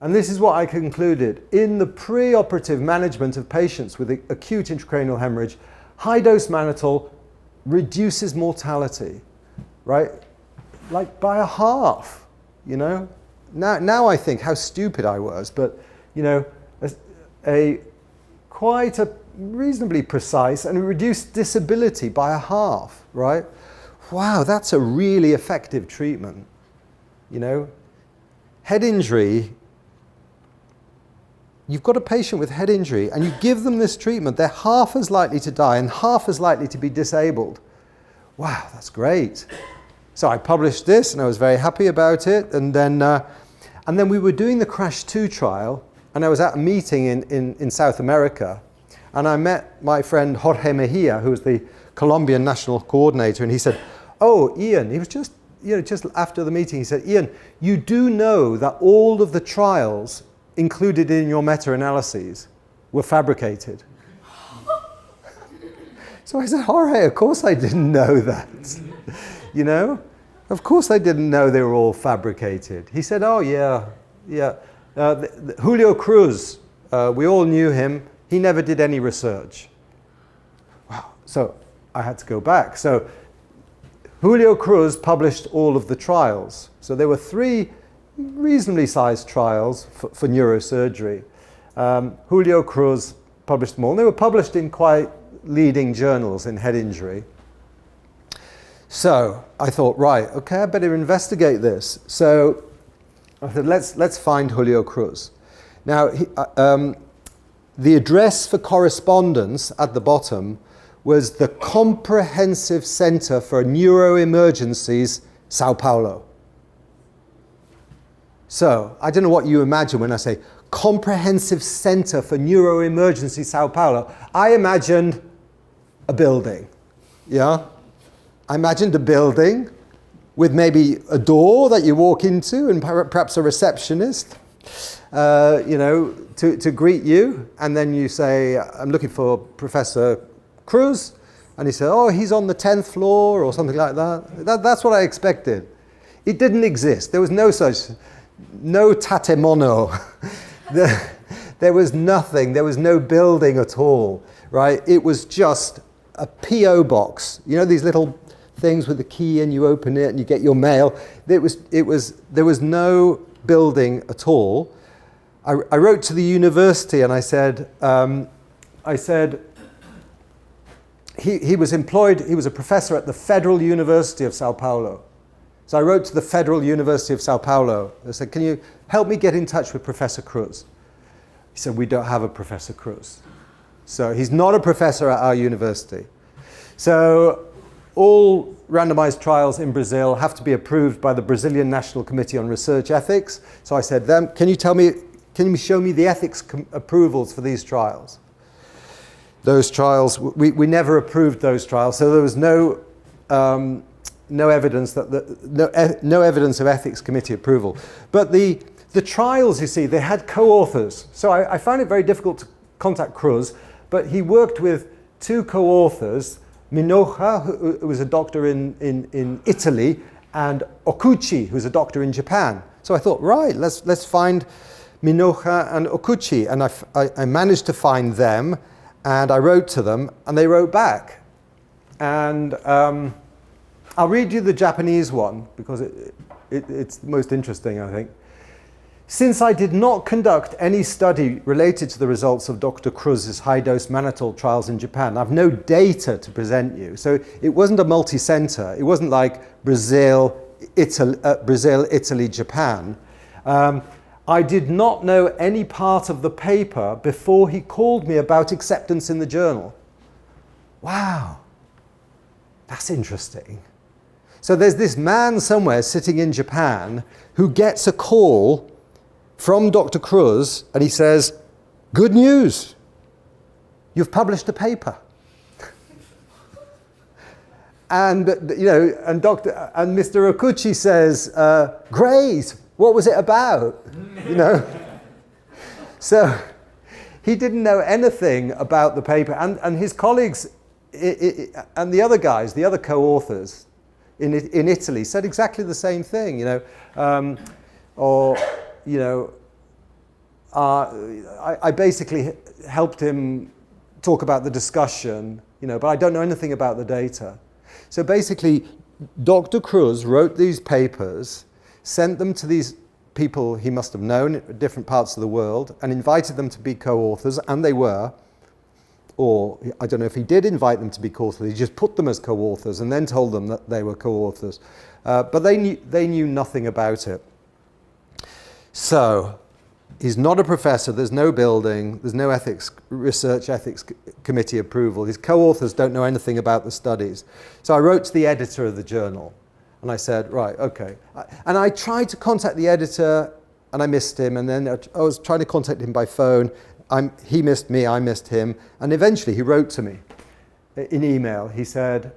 And this is what I concluded. In the preoperative management of patients with acute intracranial hemorrhage, high-dose mannitol reduces mortality, right? Like by a half, you know? Now I think how stupid I was, but, you know, quite a reasonably precise and reduced disability by a half, right? Wow, that's a really effective treatment, you know? Head injury, you've got a patient with head injury and you give them this treatment, they're half as likely to die and half as likely to be disabled. Wow, that's great. So I published this and I was very happy about it. And then we were doing the CRASH-2 trial and I was at a meeting in South America and I met my friend Jorge Mejia, who was the Colombian national coordinator, and he said, "Oh, Ian," he was just after the meeting, he said, "Ian, you do know that all of the trials included in your meta-analyses were fabricated." So I said, "Jorge, of course I didn't know that. You know, of course I didn't know they were all fabricated." He said, "Oh, yeah. Julio Cruz, we all knew him. He never did any research." Wow. So I had to go back. So Julio Cruz published all of the trials. So there were 3 reasonably sized trials for neurosurgery. Julio Cruz published them all. They were published in quite leading journals in head injury. So I thought, right, okay, I better investigate this. So I said, let's find Julio Cruz. Now, the address for correspondence at the bottom was the Comprehensive Center for Neuro Emergencies, Sao Paulo. So I don't know what you imagine when I say Comprehensive Center for Neuro Emergencies, Sao Paulo. I imagined a building, yeah? I imagined a building with maybe a door that you walk into and perhaps a receptionist, you know, to greet you. And then you say, "I'm looking for Professor Cruz." And he said, "Oh, he's on the 10th floor," or something like that. That's what I expected. It didn't exist. There was no tatemono. There was nothing. There was no building at all, right? It was just a P.O. box. You know, these little things with the key and you open it and you get your mail. There was no building at all. I wrote to the university and I said, he was employed, he was a professor at the Federal University of Sao Paulo. So I wrote to the Federal University of Sao Paulo. I said, "Can you help me get in touch with Professor Cruz?" He said, "We don't have a Professor Cruz." So he's not a professor at our university. So all randomized trials in Brazil have to be approved by the Brazilian National Committee on Research Ethics. So I said, "Can you show me the ethics approvals for these trials?" Those trials, we never approved those trials, so there was no evidence no evidence of ethics committee approval. But the trials, you see, they had co-authors. So I found it very difficult to contact Cruz, but he worked with 2 co-authors, Minoja, who was a doctor in Italy, and Okuchi, who's a doctor in Japan. So I thought, right, let's find Minoja and Okuchi, and I managed to find them, and I wrote to them, and they wrote back. And I'll read you the Japanese one, because it's the most interesting, I think. "Since I did not conduct any study related to the results of Dr. Cruz's high-dose mannitol trials in Japan, I've no data to present you." So it wasn't a multi-center. It wasn't like Brazil, Italy, Japan. "I did not know any part of the paper before he called me about acceptance in the journal." Wow, that's interesting. So there's this man somewhere sitting in Japan who gets a call from Dr. Cruz and he says, "Good news, you've published a paper." And and Mr. Okuchi says, "Great, what was it about?" You know. So he didn't know anything about the paper, and his colleagues and the other guys, the other co-authors in Italy, said exactly the same thing. I basically helped him talk about the discussion, but I don't know anything about the data. So basically, Dr. Cruz wrote these papers, sent them to these people he must have known in different parts of the world, and invited them to be co-authors, and they were. Or I don't know if he did invite them to be co-authors, he just put them as co-authors and then told them that they were co-authors. But they knew nothing about it. So, he's not a professor, there's no building, there's no research ethics committee approval. His co-authors don't know anything about the studies. So I wrote to the editor of the journal and I said, right, okay. And I tried to contact the editor and I missed him, and then I was trying to contact him by phone. He missed me, I missed him, and eventually he wrote to me in email. He said,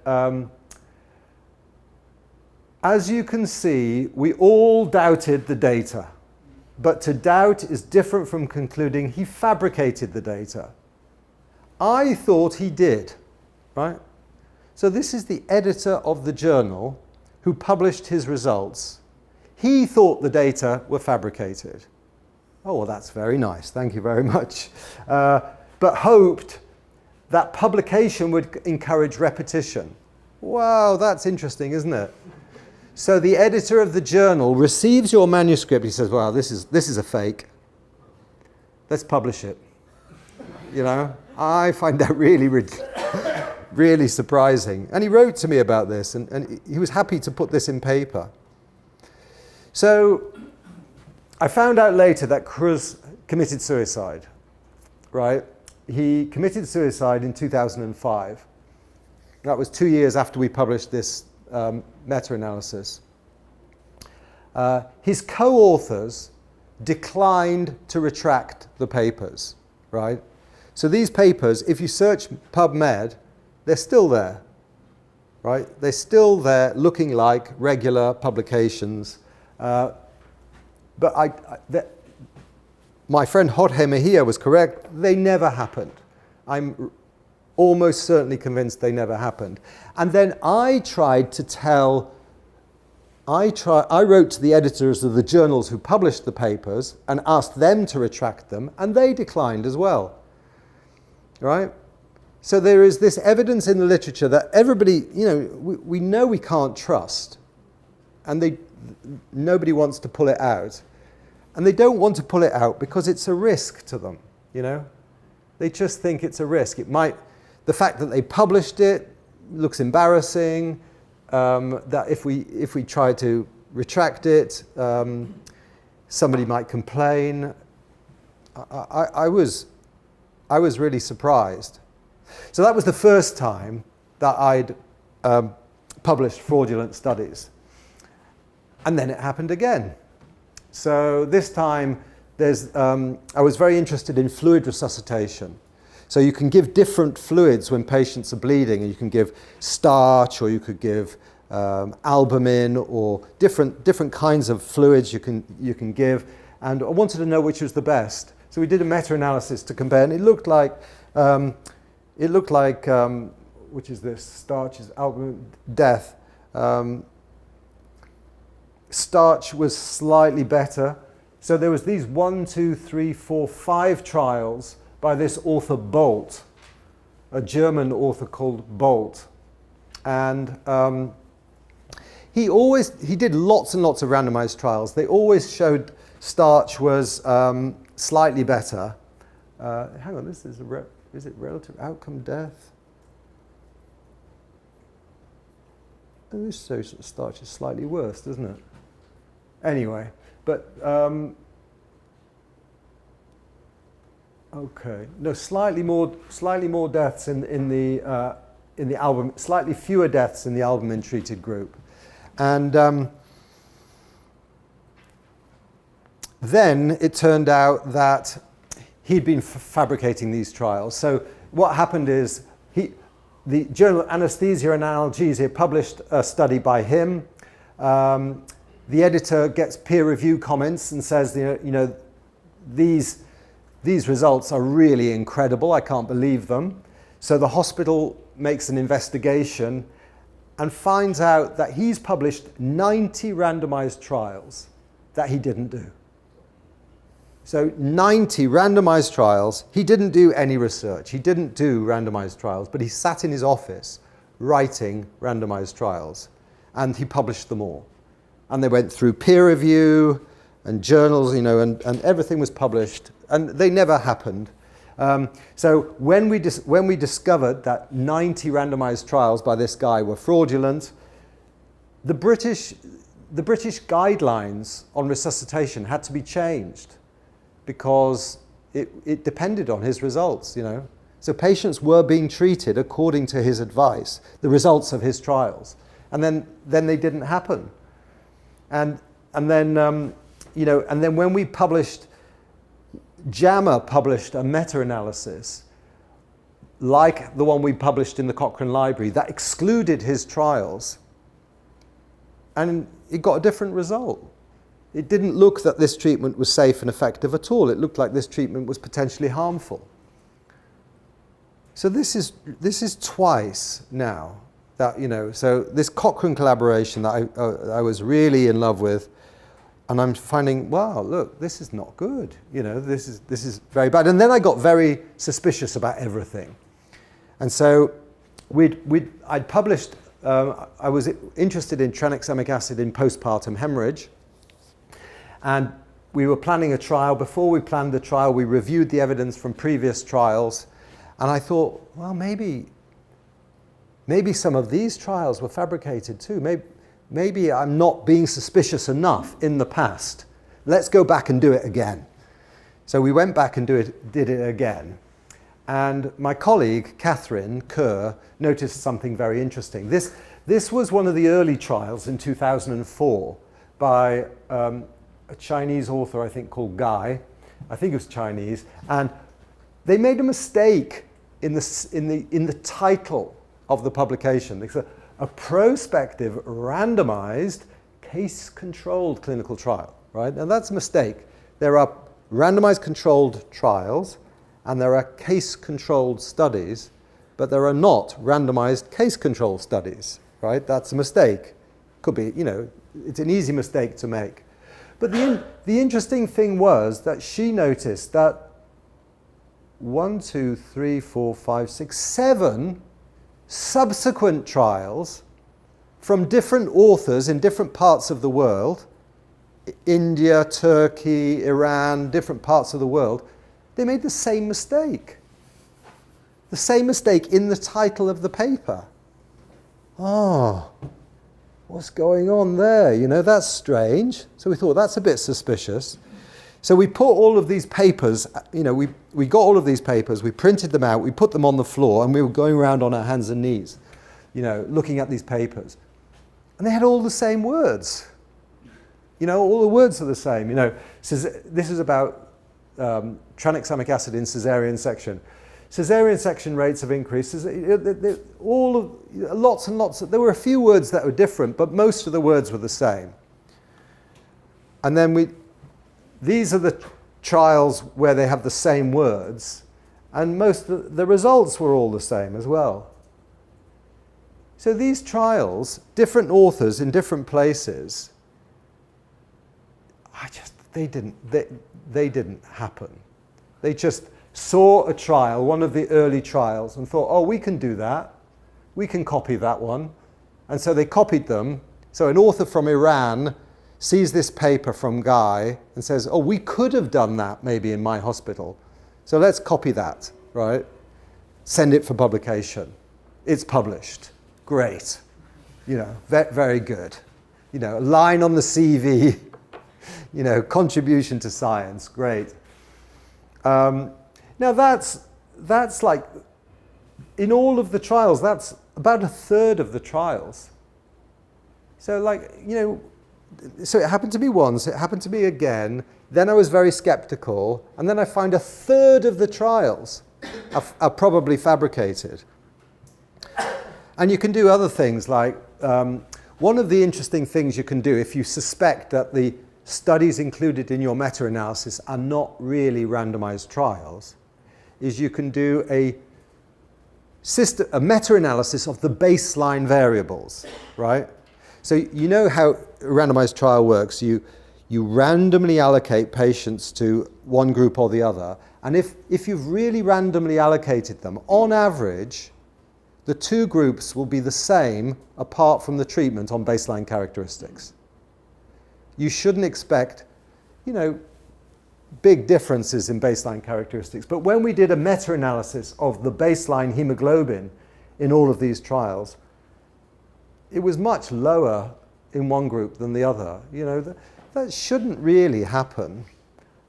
as you can see, we all doubted the data. But to doubt is different from concluding he fabricated the data. I thought he did, right? So this is the editor of the journal who published his results. He thought the data were fabricated. Oh, well, that's very nice. Thank you very much. But hoped that publication would encourage repetition. Wow, that's interesting, isn't it? So the editor of the journal receives your manuscript. He says, well, this is a fake. Let's publish it. I find that really, really surprising. And he wrote to me about this, and he was happy to put this in paper. So I found out later that Cruz committed suicide, right? He committed suicide in 2005. That was 2 years after we published this meta-analysis. His co-authors declined to retract the papers, right? So these papers, if you search PubMed, they're still there, right? They're still there looking like regular publications. But my friend Jorge Mejia was correct. They never happened. I'm almost certainly convinced they never happened. And then I wrote to the editors of the journals who published the papers and asked them to retract them, and they declined as well, right? So there is this evidence in the literature that everybody, we know we can't trust, and nobody wants to pull it out. And they don't want to pull it out because it's a risk to them, They just think it's a risk. The fact that they published it looks embarrassing, that if we try to retract it, somebody might complain. I was really surprised. So that was the first time that I'd published fraudulent studies. And then it happened again. So this time, I was very interested in fluid resuscitation. So you can give different fluids when patients are bleeding, and you can give starch, or you could give albumin, or different kinds of fluids you can give. And I wanted to know which was the best. So we did a meta-analysis to compare, and it looked like which is this? Starch is albumin, death. Starch was slightly better. So there was these 5 trials by this author Bolt, a German author called Bolt. And he did lots and lots of randomized trials. They always showed starch was slightly better. Hang on, is it relative outcome death? And this shows that starch is slightly worse, doesn't it? Anyway, but okay, no, slightly more deaths in the albumin, slightly fewer deaths in the albumin-treated group, and then it turned out that he'd been fabricating these trials. So what happened is the journal Anesthesia and Analgesia published a study by him. The editor gets peer review comments and says, these results are really incredible. I can't believe them. So the hospital makes an investigation and finds out that he's published 90 randomized trials that he didn't do. So 90 randomized trials. He didn't do any research. He didn't do randomized trials, but he sat in his office writing randomized trials, and he published them all. And they went through peer review and journals, you know, and everything was published, and they never happened. So when we discovered that 90 randomized trials by this guy were fraudulent, the British guidelines on resuscitation had to be changed because it depended on his results, you know. So patients were being treated according to his advice, the results of his trials, and then they didn't happen. And then you know, and then when we published, JAMA published a meta-analysis like the one we published in the Cochrane Library that excluded his trials, and it got a different result. It didn't look that this treatment was safe and effective at all. It looked like this treatment was potentially harmful. So this is twice now that, you know, so this Cochrane collaboration that I was really in love with, and I'm finding, wow, look, this is not good. You know, this is very bad. And then I got very suspicious about everything. And so I'd published, I was interested in tranexamic acid in postpartum hemorrhage. And we were planning a trial. Before we planned the trial, we reviewed the evidence from previous trials. And I thought, well, maybe some of these trials were fabricated too. Maybe I'm not being suspicious enough in the past. Let's go back and do it again. So we went back and did it again. And my colleague, Catherine Kerr, noticed something very interesting. This was one of the early trials in 2004 by a Chinese author, I think, called Guy. I think it was Chinese. And they made a mistake in the title of the publication. It's a prospective, randomized, case-controlled clinical trial, right? And that's a mistake. There are randomized controlled trials, and there are case-controlled studies, but there are not randomized case-controlled studies, right? That's a mistake. Could be, you know, it's an easy mistake to make. But the interesting thing was that she noticed that 7 subsequent trials from different authors in different parts of the world, India, Turkey, Iran, different parts of the world, they made the same mistake. The same mistake in the title of the paper. Oh, what's going on there? You know, that's strange. So we thought, that's a bit suspicious. So we put all of these papers, you know, we got all of these papers, we printed them out, we put them on the floor, and we were going around on our hands and knees, you know, looking at these papers. And they had all the same words. You know, all the words are the same. You know, this is about tranexamic acid in caesarean section. Caesarean section rates have increased. Lots and lots. There were a few words that were different, but most of the words were the same. And then these are the trials where they have the same words, and most of the results were all the same as well. So these trials, different authors in different places, they didn't happen. They just saw a trial, one of the early trials, and thought, oh, we can do that. We can copy that one. And so they copied them. So an author from Iran sees this paper from Guy and says, oh, we could have done that maybe in my hospital. So let's copy that, right? Send it for publication. It's published. Great. You know, very good. You know, a line on the CV, you know, contribution to science, great. Now that's like, in all of the trials, that's about a third of the trials. So like, you know, so it happened to me once, it happened to me again, then I was very skeptical, and then I find a third of the trials are probably fabricated. And you can do other things, like one of the interesting things you can do if you suspect that the studies included in your meta-analysis are not really randomized trials, is you can do a meta-analysis of the baseline variables, right? So you know how a randomized trial works. You you randomly allocate patients to one group or the other, and if you've really randomly allocated them, on average, the two groups will be the same apart from the treatment on baseline characteristics. You shouldn't expect, big differences in baseline characteristics. But when we did a meta-analysis of the baseline hemoglobin in all of these trials, it was much lower in one group than the other. That shouldn't really happen.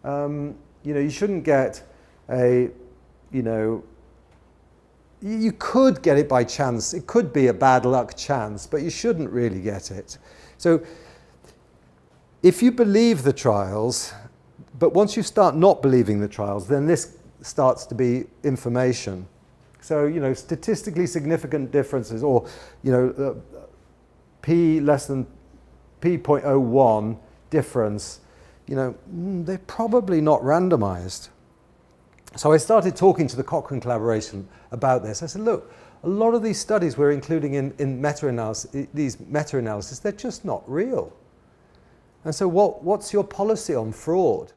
You shouldn't get you could get it by chance. It could be a bad luck chance, but you shouldn't really get it. So if you believe the trials, but once you start not believing the trials, then this starts to be information. So, statistically significant differences, or, p less than p.01 difference, they're probably not randomized. So I started talking to the Cochrane collaboration about this. I said, look, a lot of these studies we're including in these meta-analysis, they're just not real. And so what's your policy on fraud?